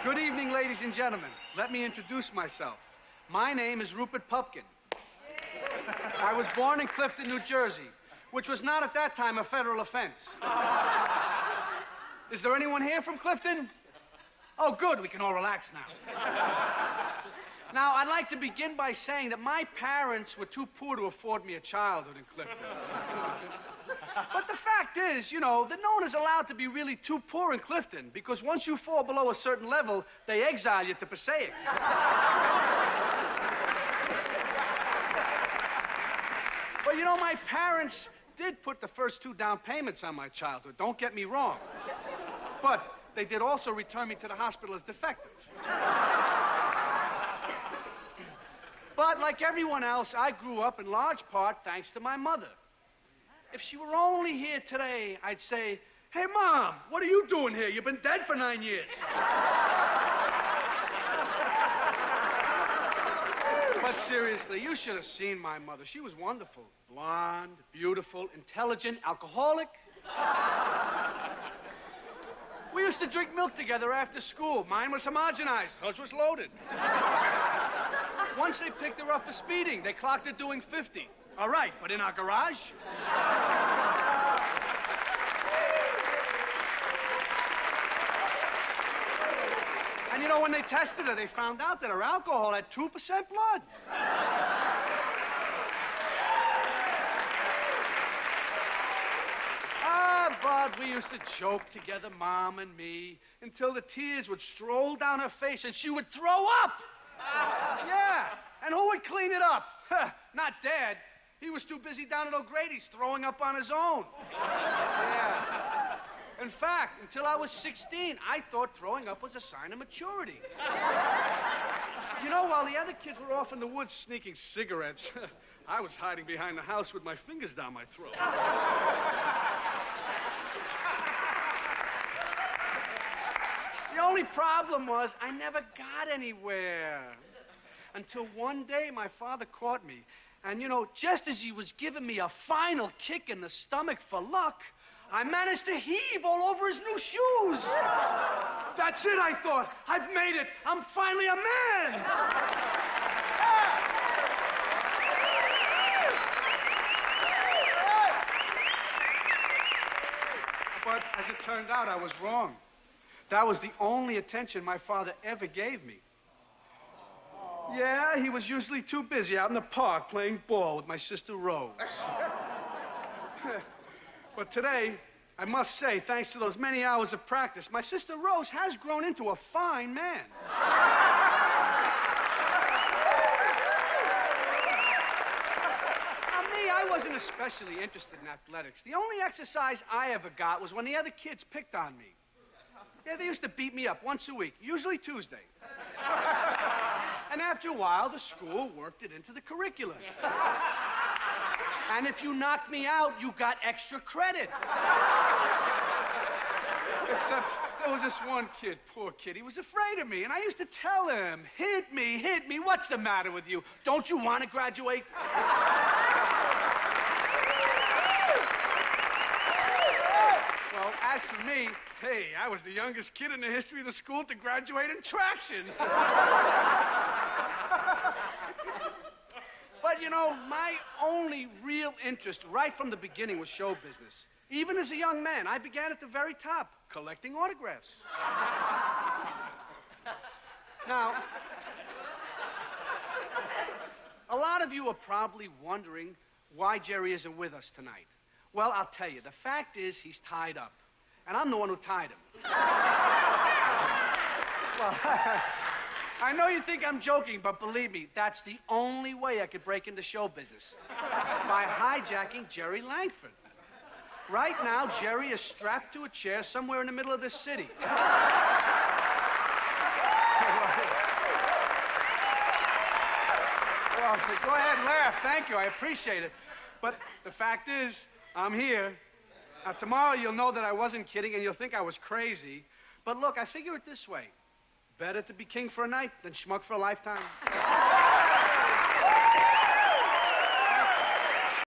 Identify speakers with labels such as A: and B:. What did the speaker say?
A: Good evening, ladies and gentlemen. Let me introduce myself. My name is Rupert Pupkin. I was born in Clifton, New Jersey, which was not at that time a federal offense. Is there anyone here from Clifton? Oh, good. We can all relax now. Now, I'd like to begin by saying that my parents were too poor to afford me a childhood in Clifton. But the fact is, you know, that no one is allowed to be really too poor in Clifton, because once you fall below a certain level, they exile you to Passaic. But, you know, my parents did put the first 2 down payments on my childhood, don't get me wrong. But they did also return me to the hospital as defective. But like everyone else, I grew up in large part thanks to my mother. If she were only here today, I'd say, "Hey, Mom, what are you doing here? You've been dead for 9 years." But seriously, you should have seen my mother. She was wonderful. Blonde, beautiful, intelligent, alcoholic. We used to drink milk together after school. Mine was homogenized. Hers was loaded. Once they picked her up for speeding. They clocked her doing 50. All right, but in our garage? And you know, when they tested her, they found out that her alcohol had 2% blood. But we used to joke together, Mom and me, until the tears would stroll down her face and she would throw up. Yeah, and who would clean it up? Not Dad. He was too busy down at O'Grady's throwing up on his own. Yeah. In fact, until I was 16, I thought throwing up was a sign of maturity. You know, while the other kids were off in the woods sneaking cigarettes, I was hiding behind the house with my fingers down my throat. The only problem was I never got anywhere. Until one day my father caught me. And, you know, just as he was giving me a final kick in the stomach for luck, I managed to heave all over his new shoes. That's it, I thought. I've made it. I'm finally a man. But as it turned out, I was wrong. That was the only attention my father ever gave me. Yeah, he was usually too busy out in the park playing ball with my sister Rose. But today, I must say, thanks to those many hours of practice, my sister Rose has grown into a fine man. Now, me, I wasn't especially interested in athletics. The only exercise I ever got was when the other kids picked on me. Yeah, they used to beat me up once a week, usually Tuesday. And after a while, the school worked it into the curriculum. And if you knocked me out, you got extra credit. Except there was this one kid, poor kid. He was afraid of me, and I used to tell him, hit me. What's the matter with you? Don't you want to graduate? Well, as for me, hey, I was the youngest kid in the history of the school to graduate in traction. But, you know, my only real interest right from the beginning was show business. Even as a young man, I began at the very top, collecting autographs. Now, a lot of you are probably wondering why Jerry isn't with us tonight. Well, I'll tell you, the fact is he's tied up, and I'm the one who tied him. Well, I know you think I'm joking, but believe me, that's the only way I could break into show business. By hijacking Jerry Langford. Right now, Jerry is strapped to a chair somewhere in the middle of this city. Well, go ahead and laugh. Thank you. I appreciate it. But the fact is, I'm here. Now, tomorrow you'll know that I wasn't kidding and you'll think I was crazy. But look, I figure it this way. Better to be king for a night than schmuck for a lifetime.